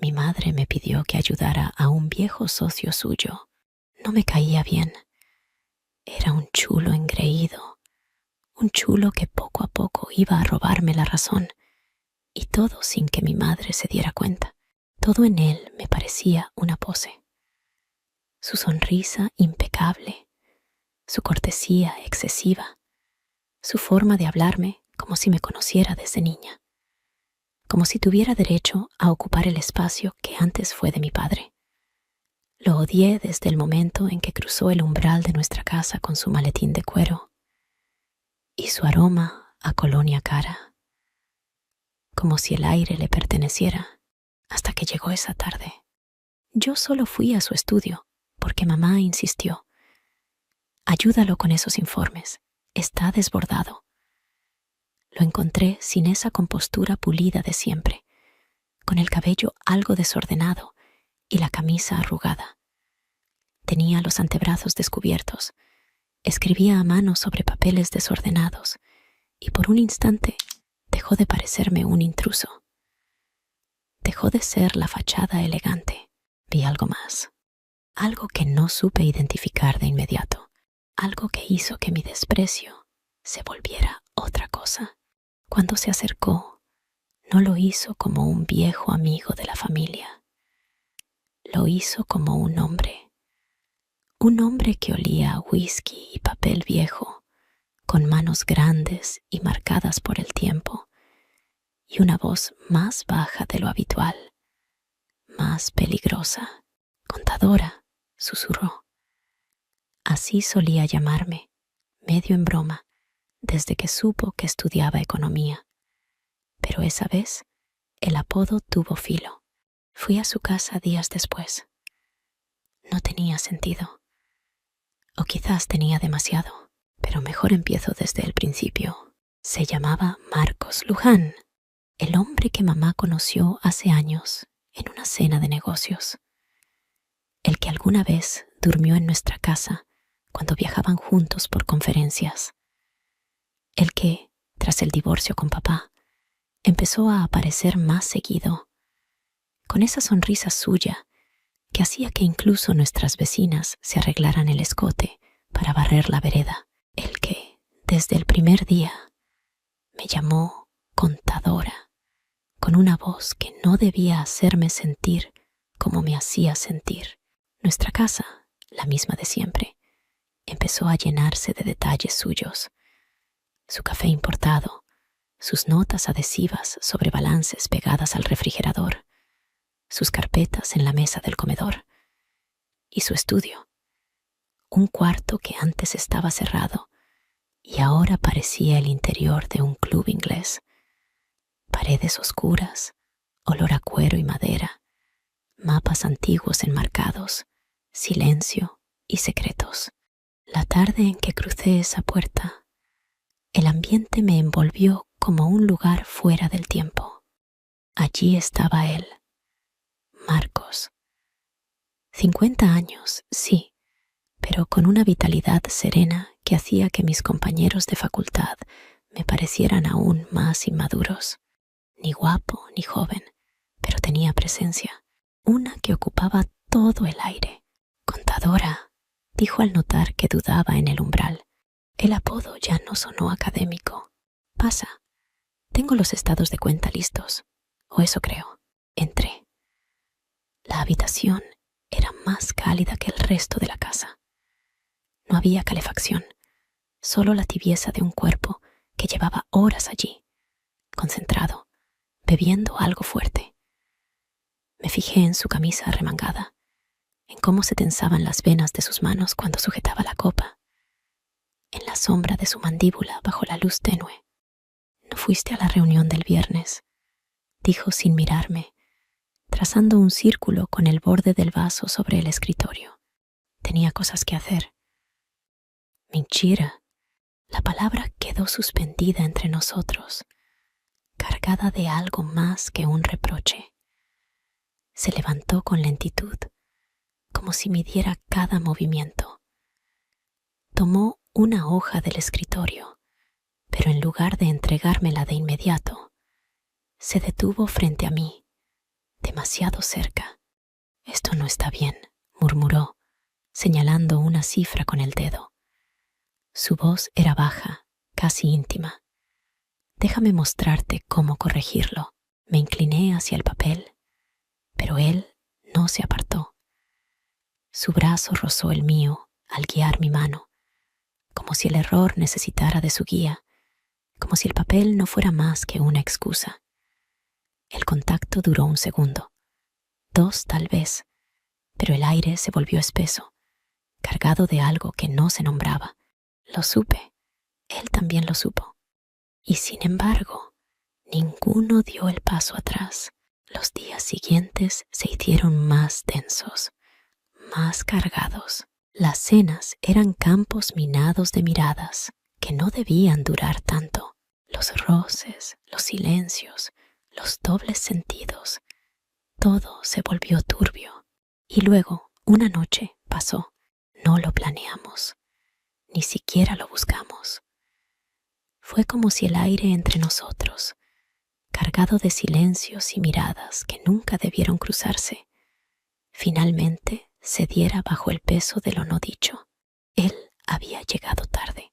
Mi madre me pidió que ayudara a un viejo socio suyo. No me caía bien. Era un chulo engreído, un chulo que poco a poco iba a robarme la razón, y todo sin que mi madre se diera cuenta. Todo en él me parecía una pose. Su sonrisa impecable, su cortesía excesiva, su forma de hablarme como si me conociera desde niña, como si tuviera derecho a ocupar el espacio que antes fue de mi padre. Lo odié desde el momento en que cruzó el umbral de nuestra casa con su maletín de cuero y su aroma a colonia cara, como si el aire le perteneciera, hasta que llegó esa tarde. Yo solo fui a su estudio porque mamá insistió. Ayúdalo con esos informes, está desbordado. Lo encontré sin esa compostura pulida de siempre, con el cabello algo desordenado y la camisa arrugada. Tenía los antebrazos descubiertos, escribía a mano sobre papeles desordenados y por un instante dejó de parecerme un intruso. Dejó de ser la fachada elegante. Vi algo más, algo que no supe identificar de inmediato, algo que hizo que mi desprecio se volviera otra cosa. Cuando se acercó, no lo hizo como un viejo amigo de la familia. Lo hizo como un hombre que olía a whisky y papel viejo, con manos grandes y marcadas por el tiempo, y una voz más baja de lo habitual, más peligrosa. Contadora, susurró. Así solía llamarme, medio en broma, desde que supo que estudiaba economía. Pero esa vez, el apodo tuvo filo. Fui a su casa días después. No tenía sentido. O quizás tenía demasiado, pero mejor empiezo desde el principio. Se llamaba Marcos Luján, el hombre que mamá conoció hace años en una cena de negocios. El que alguna vez durmió en nuestra casa cuando viajaban juntos por conferencias. El que, tras el divorcio con papá, empezó a aparecer más seguido, con esa sonrisa suya que hacía que incluso nuestras vecinas se arreglaran el escote para barrer la vereda. El que, desde el primer día, me llamó contadora, con una voz que no debía hacerme sentir como me hacía sentir. Nuestra casa, la misma de siempre, empezó a llenarse de detalles suyos. Su café importado, sus notas adhesivas sobre balances pegadas al refrigerador, sus carpetas en la mesa del comedor y su estudio, un cuarto que antes estaba cerrado y ahora parecía el interior de un club inglés. Paredes oscuras, olor a cuero y madera, mapas antiguos enmarcados, silencio y secretos. La tarde en que crucé esa puerta, el ambiente me envolvió como un lugar fuera del tiempo. Allí estaba él, Marcos. 50 años, sí, pero con una vitalidad serena que hacía que mis compañeros de facultad me parecieran aún más inmaduros. Ni guapo ni joven, pero tenía presencia, una que ocupaba todo el aire. Contadora, dijo al notar que dudaba en el umbral. El apodo ya no sonó académico. Pasa, tengo los estados de cuenta listos, o eso creo. Entré. La habitación era más cálida que el resto de la casa. No había calefacción, solo la tibieza de un cuerpo que llevaba horas allí, concentrado, bebiendo algo fuerte. Me fijé en su camisa arremangada, en cómo se tensaban las venas de sus manos cuando sujetaba la copa, en la sombra de su mandíbula bajo la luz tenue. «¿No fuiste a la reunión del viernes?», dijo sin mirarme, trazando un círculo con el borde del vaso sobre el escritorio. Tenía cosas que hacer. Mentira. La palabra quedó suspendida entre nosotros, cargada de algo más que un reproche. Se levantó con lentitud, como si midiera cada movimiento. Tomó una hoja del escritorio, pero en lugar de entregármela de inmediato, se detuvo frente a mí, demasiado cerca. Esto no está bien, murmuró, señalando una cifra con el dedo. Su voz era baja, casi íntima. Déjame mostrarte cómo corregirlo. Me incliné hacia el papel, pero él no se apartó. Su brazo rozó el mío al guiar mi mano, como si el error necesitara de su guía, como si el papel no fuera más que una excusa. El contacto duró 1 segundo, 2 tal vez, pero el aire se volvió espeso, cargado de algo que no se nombraba. Lo supe, él también lo supo. Y sin embargo, ninguno dio el paso atrás. Los días siguientes se hicieron más densos, más cargados. Las cenas eran campos minados de miradas que no debían durar tanto. Los roces, los silencios, los dobles sentidos, todo se volvió turbio. Y luego, una noche pasó. No lo planeamos, ni siquiera lo buscamos. Fue como si el aire entre nosotros, cargado de silencios y miradas que nunca debieron cruzarse, finalmente cediera bajo el peso de lo no dicho. Él había llegado tarde,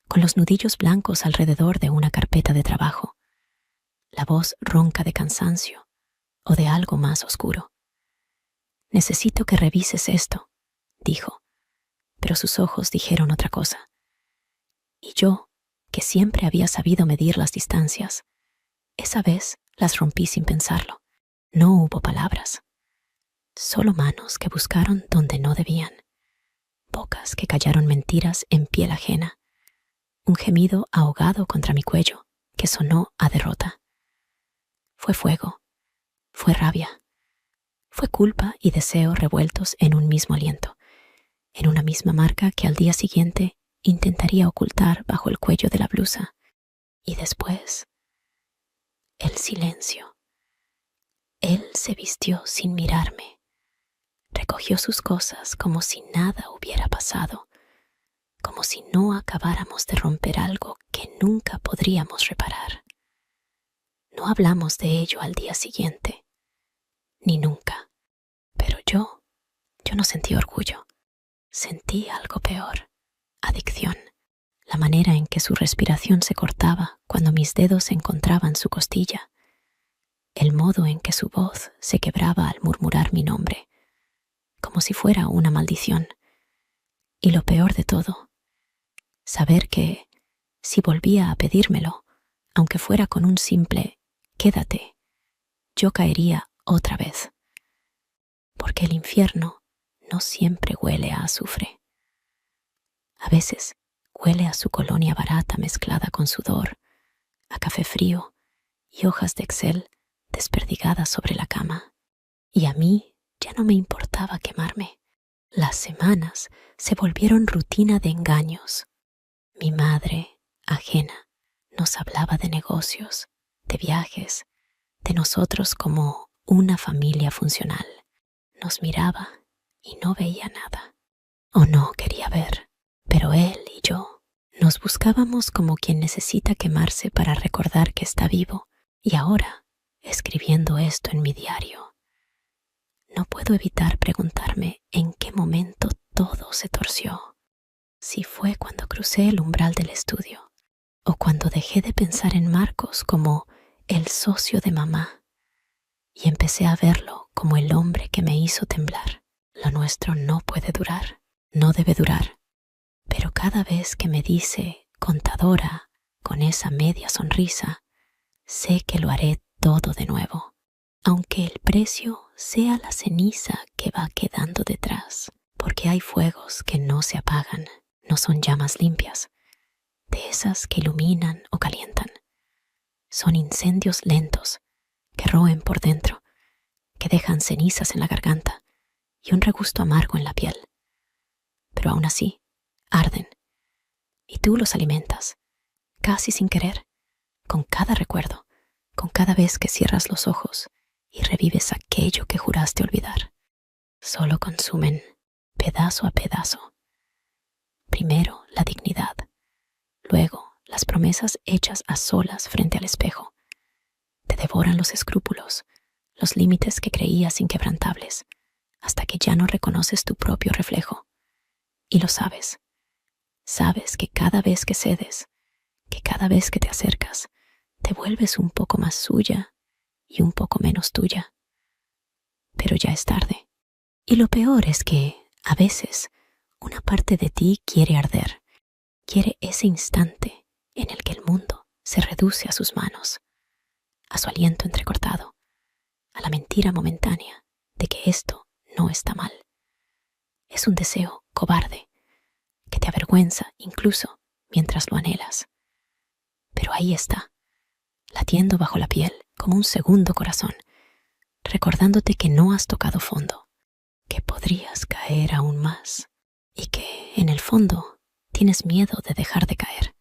con los nudillos blancos alrededor de una carpeta de trabajo, la voz ronca de cansancio o de algo más oscuro. Necesito que revises esto, dijo, pero sus ojos dijeron otra cosa. Y yo, que siempre había sabido medir las distancias, esa vez las rompí sin pensarlo. No hubo palabras, solo manos que buscaron donde no debían, bocas que callaron mentiras en piel ajena, un gemido ahogado contra mi cuello que sonó a derrota. Fue fuego, fue rabia, fue culpa y deseo revueltos en un mismo aliento, en una misma marca que al día siguiente intentaría ocultar bajo el cuello de la blusa. Y después, el silencio. Él se vistió sin mirarme, recogió sus cosas como si nada hubiera pasado, como si no acabáramos de romper algo que nunca podríamos reparar. No hablamos de ello al día siguiente, ni nunca, pero yo no sentí orgullo, sentí algo peor, adicción, la manera en que su respiración se cortaba cuando mis dedos encontraban su costilla, el modo en que su voz se quebraba al murmurar mi nombre, como si fuera una maldición. Y lo peor de todo, saber que, si volvía a pedírmelo, aunque fuera con un simple «quédate», yo caería otra vez. Porque el infierno no siempre huele a azufre. A veces huele a su colonia barata mezclada con sudor, a café frío y hojas de Excel desperdigadas sobre la cama. Y a mí ya no me importaba quemarme. Las semanas se volvieron rutina de engaños. Mi madre, ajena, nos hablaba de negocios, de viajes, de nosotros como una familia funcional. Nos miraba y no veía nada. O no quería ver. Pero él y yo nos buscábamos como quien necesita quemarse para recordar que está vivo. Y ahora, escribiendo esto en mi diario, no puedo evitar preguntarme en qué momento todo se torció. Si fue cuando crucé el umbral del estudio, o cuando dejé de pensar en Marcos como el socio de mamá, y empecé a verlo como el hombre que me hizo temblar. Lo nuestro no puede durar, no debe durar. Pero cada vez que me dice contadora con esa media sonrisa, sé que lo haré todo de nuevo, aunque el precio sea la ceniza que va quedando detrás, porque hay fuegos que no se apagan, no son llamas limpias, de esas que iluminan o calientan. Son incendios lentos que roen por dentro, que dejan cenizas en la garganta y un regusto amargo en la piel. Pero aún así, arden, y tú los alimentas, casi sin querer, con cada recuerdo, con cada vez que cierras los ojos y revives aquello que juraste olvidar. Solo consumen, pedazo a pedazo. Primero la dignidad, luego las promesas hechas a solas frente al espejo. Te devoran los escrúpulos, los límites que creías inquebrantables, hasta que ya no reconoces tu propio reflejo. Y lo sabes. Sabes que cada vez que cedes, que cada vez que te acercas, te vuelves un poco más suya y un poco menos tuya. Pero ya es tarde. Y lo peor es que, a veces, una parte de ti quiere arder, quiere ese instante en el que el mundo se reduce a sus manos, a su aliento entrecortado, a la mentira momentánea de que esto no está mal. Es un deseo cobarde, que te avergüenza incluso mientras lo anhelas. Pero ahí está, latiendo bajo la piel como un segundo corazón, recordándote que no has tocado fondo, que podrías caer aún más y que, en el fondo, tienes miedo de dejar de caer.